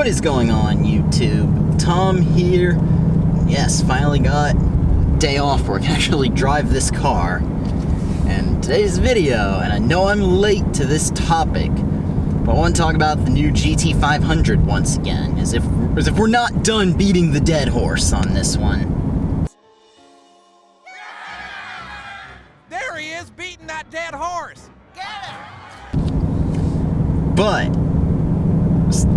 What is going on, YouTube? Tom here. Yes, finally got a day off where I can actually drive this car. And today's video, and I know I'm late to this topic, but I want to talk about the new GT500 once again, as if we're not done beating the dead horse on this one. There he is, beating that dead horse. Get him! But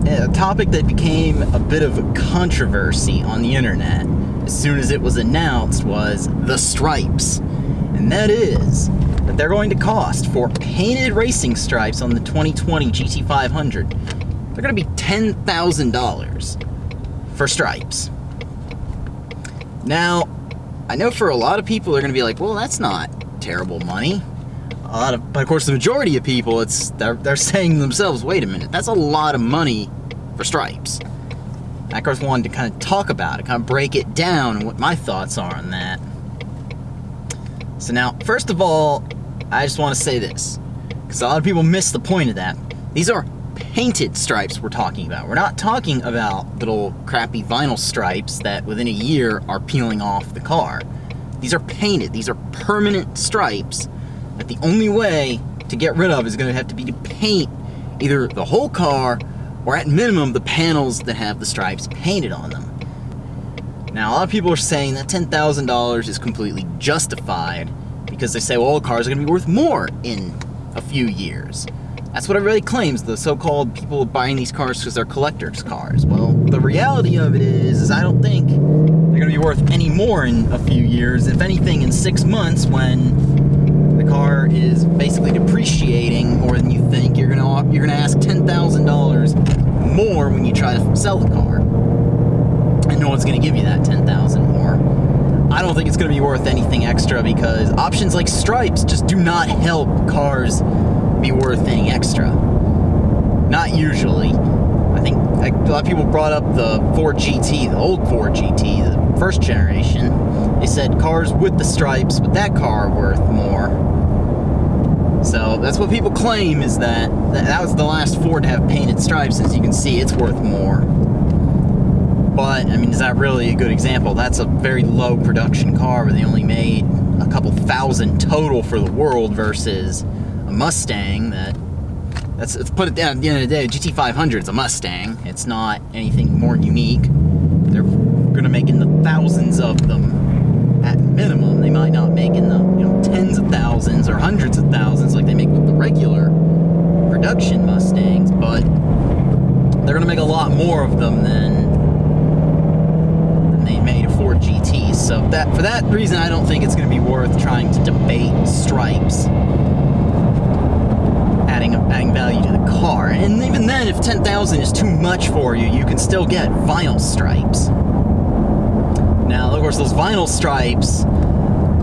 a topic that became a bit of a controversy on the internet as soon as it was announced was the stripes. And that is that they're going to cost, for painted racing stripes on the 2020 GT500, they're going to be $10,000 for stripes. Now, I know for a lot of people they're going to be like, well, that's not terrible money. But of course the majority of people, they're saying to themselves, wait a minute, that's a lot of money for stripes. I of course wanted to kind of talk about it, kind of break it down and what my thoughts are on that. So now, first of all, I just want to say this, because a lot of people miss the point of that. These are painted stripes we're talking about. We're not talking about little crappy vinyl stripes that within a year are peeling off the car. These are painted. These are permanent stripes that the only way to get rid of is going to have to be to paint either the whole car or at minimum the panels that have the stripes painted on them. Now, a lot of people are saying that $10,000 is completely justified because they say, well, all cars are going to be worth more in a few years. That's what everybody claims, the so-called people buying these cars because they're collector's cars. Well, the reality of it is I don't think they're going to be worth any more in a few years. If anything, in 6 months, when the car is basically depreciating more than you think, you're gonna ask $10,000 more when you try to sell the car, and no one's gonna give you that $10,000 more. I don't think it's gonna be worth anything extra because options like stripes just do not help cars be worth any extra. Not usually. I think a lot of people brought up the Ford GT, the old Ford GT, the first generation. They said cars with the stripes, but that car are worth more. So that's what people claim, is that was the last Ford to have painted stripes. As you can see, it's worth more. But, I mean, is that really a good example? That's a very low production car where they only made a couple thousand total for the world versus a Mustang let's put it down. At the end of the day, a GT500 is a Mustang. It's not anything more unique. They're going to make in the thousands of them at minimum. They might not make in the tens of thousands or hundreds of thousands like they make with the regular production Mustangs, but they're going to make a lot more of them than they made a Ford GT. So for that reason, I don't think it's going to be worth trying to debate stripes adding value to the car. And even then, if $10,000 is too much for you, you can still get vinyl stripes. Now, of course, those vinyl stripes,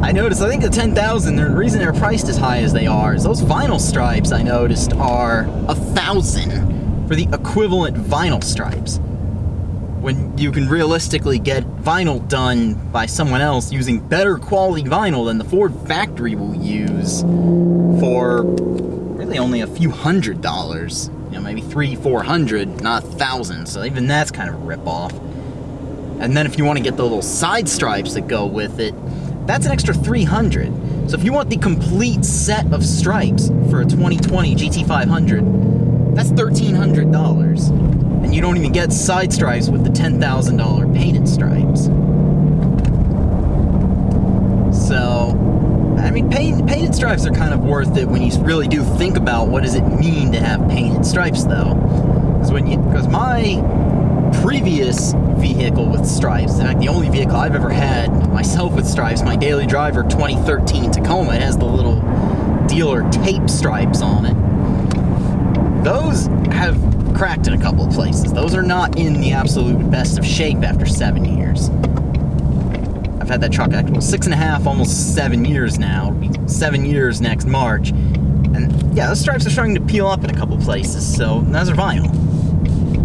I think the $10,000, the reason they're priced as high as they are is those vinyl stripes, I noticed, are $1,000 for the equivalent vinyl stripes, when you can realistically get vinyl done by someone else using better quality vinyl than the Ford factory will use for really only a few $100s, maybe $300-400, not $1,000. So even that's kind of a rip-off. And then if you want to get the little side stripes that go with it, that's an extra $300. So if you want the complete set of stripes for a 2020 GT500, that's $1,300. And you don't even get side stripes with the $10,000 painted stripes. So, I mean, painted stripes are kind of worth it when you really do think about what does it mean to have painted stripes, though. Because my previous vehicle with stripes, in fact the only vehicle I've ever had myself with stripes, my daily driver 2013 Tacoma, it has the little dealer tape stripes on it. Those have cracked in a couple of places. Those are not in the absolute best of shape after 7 years. I've had that truck actually 6.5, almost 7 years now. It'll be 7 years next March. And yeah, those stripes are starting to peel up in a couple places, so those are vinyl.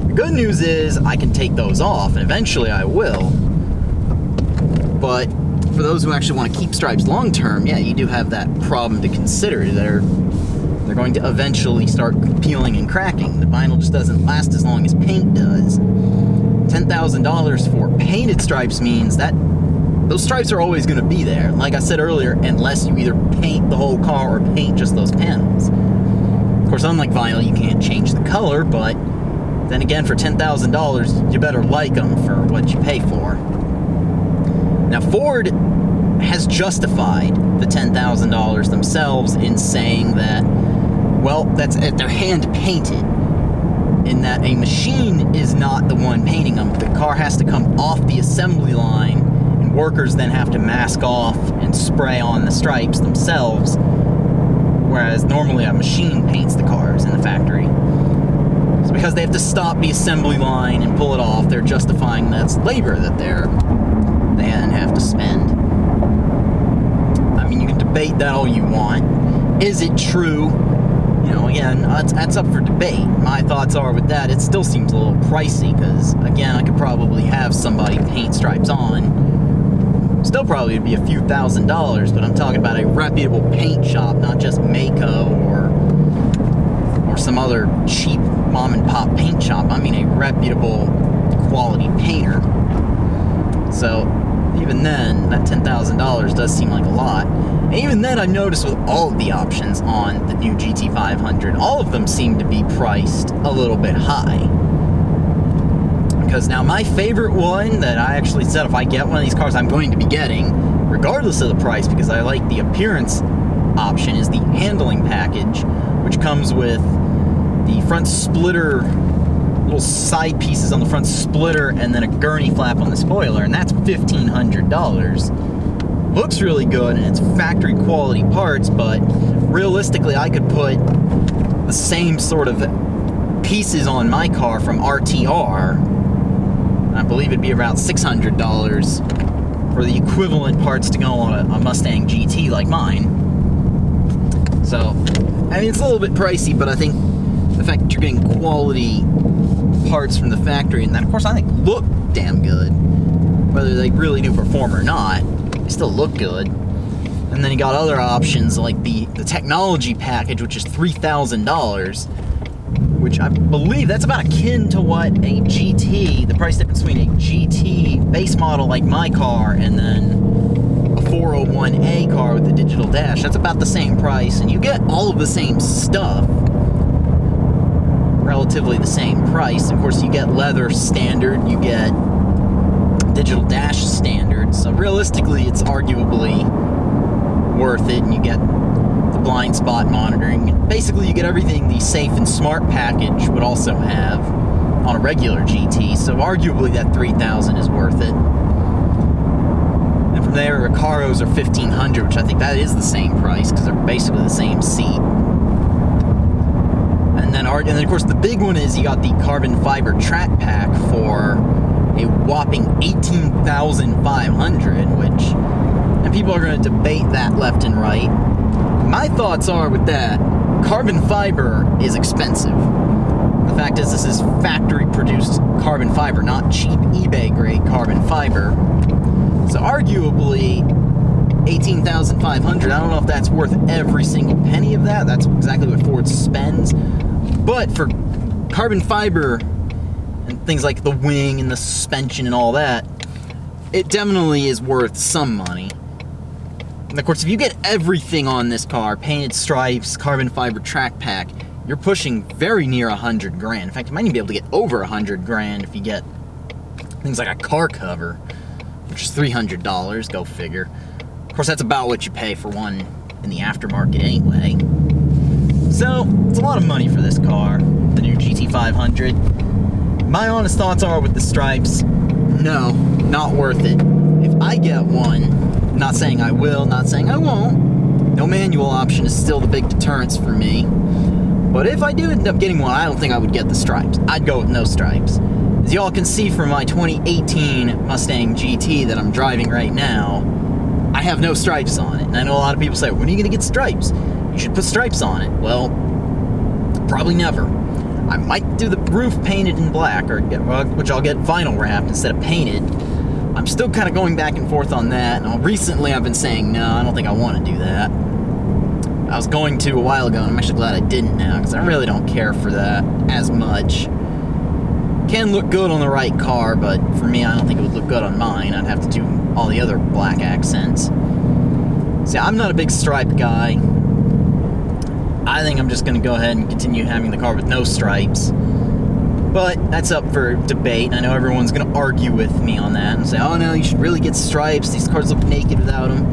The good news is I can take those off, and eventually I will. But for those who actually want to keep stripes long term, yeah, you do have that problem to consider. they're going to eventually start peeling and cracking. The vinyl just doesn't last as long as paint does. $10,000 for painted stripes means that those stripes are always going to be there. Like I said earlier, unless you either paint the whole car or paint just those panels. Of course, unlike vinyl, you can't change the color, but then again, for $10,000, you better like them for what you pay for. Now, Ford has justified the $10,000 themselves in saying that, well, they're hand-painted, in that a machine is not the one painting them. The car has to come off the assembly line, and workers then have to mask off and spray on the stripes themselves, whereas normally a machine paints the cars in the factory. So because they have to stop the assembly line and pull it off, they're justifying that's labor that they then have to spend. I mean, you can debate that all you want. Is it true? You know, again, that's up for debate. My thoughts are with that, it still seems a little pricey, because, again, I could probably have somebody paint stripes on. Still probably be a few $1,000s, but I'm talking about a reputable paint shop, not just Mako or some other cheap mom-and-pop paint shop. I mean a reputable quality painter. So, even then, that $10,000 does seem like a lot. And even then, I've noticed with all of the options on the new GT500, all of them seem to be priced a little bit high. Because now my favorite one that I actually said if I get one of these cars I'm going to be getting, regardless of the price, because I like the appearance option, is the handling package, which comes with the front splitter, little side pieces on the front splitter, and then a gurney flap on the spoiler, and that's $1,500. Looks really good, and it's factory quality parts, but realistically I could put the same sort of pieces on my car from RTR. I believe it'd be around $600 for the equivalent parts to go on a Mustang GT like mine. So, I mean, it's a little bit pricey, but I think the fact that you're getting quality parts from the factory, and that, of course, I think look damn good, whether they really do perform or not, they still look good. And then you got other options like the technology package, which is $3,000, which I believe that's about akin to what a GT, the price difference between a GT base model like my car and then a 401A car with the digital dash. That's about the same price, and you get all of the same stuff, relatively the same price. Of course, you get leather standard, you get digital dash standard, so realistically it's arguably worth it, and you get the blind spot monitoring. Basically, you get everything the Safe and Smart package would also have on a regular GT, so arguably that $3,000 is worth it. And from there, Recaros are $1,500, which I think that is the same price, because they're basically the same seat. And then, of course, the big one is you got the carbon fiber track pack for a whopping $18,500, which, and people are going to debate that left and right. My thoughts are with that, carbon fiber is expensive. The fact is, this is factory-produced carbon fiber, not cheap eBay-grade carbon fiber. So arguably, $18,500, I don't know if that's worth every single penny of that. That's exactly what Ford spends. But for carbon fiber and things like the wing and the suspension and all that, it definitely is worth some money. And of course, if you get everything on this car, painted stripes, carbon fiber track pack, you're pushing very near $100,000. In fact, you might even be able to get over $100,000 if you get things like a car cover, which is $300, go figure. Of course, that's about what you pay for one in the aftermarket anyway. So, it's a lot of money for this car, the new GT500. My honest thoughts are with the stripes, no, not worth it. If I get one, not saying I will, not saying I won't, no manual option is still the big deterrence for me. But if I do end up getting one, I don't think I would get the stripes. I'd go with no stripes. As y'all can see from my 2018 Mustang GT that I'm driving right now, I have no stripes on it. And I know a lot of people say, when are you going to get stripes? You should put stripes on it. Well, probably never. I might do the roof painted in black, which I'll get vinyl wrapped instead of painted. I'm still kind of going back and forth on that. And recently I've been saying, no, I don't think I want to do that. I was going to a while ago, and I'm actually glad I didn't now, because I really don't care for that as much. Can look good on the right car, but for me, I don't think it would look good on mine. I'd have to do all the other black accents. See, I'm not a big stripe guy. I think I'm just going to go ahead and continue having the car with no stripes. But that's up for debate. I know everyone's going to argue with me on that and say, oh no, you should really get stripes. These cars look naked without them.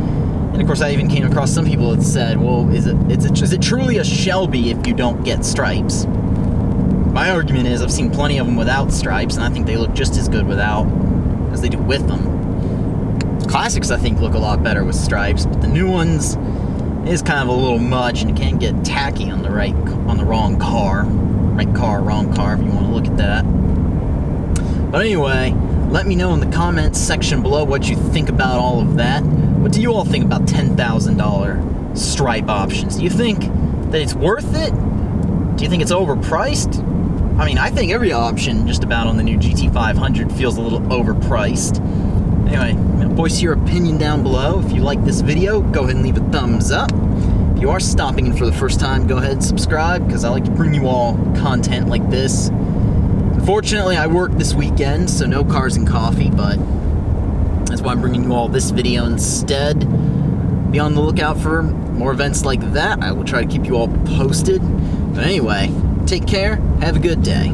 And of course, I even came across some people that said, well, is it truly a Shelby if you don't get stripes? My argument is I've seen plenty of them without stripes, and I think they look just as good without as they do with them. Classics, I think, look a lot better with stripes, but the new ones is kind of a little much, and it can get tacky on the wrong car. Right car, wrong car, if you want to look at that. But anyway, let me know in the comments section below what you think about all of that. What do you all think about $10,000 stripe options? Do you think that it's worth it? Do you think it's overpriced? I mean, I think every option just about on the new GT500 feels a little overpriced. Anyway, voice your opinion down below. If you like this video, go ahead and leave a thumbs up. If you are stopping in for the first time, go ahead and subscribe, because I like to bring you all content like this. Unfortunately, I work this weekend, so no cars and coffee, but that's why I'm bringing you all this video instead. Be on the lookout for more events like that. I will try to keep you all posted. But anyway, take care, have a good day.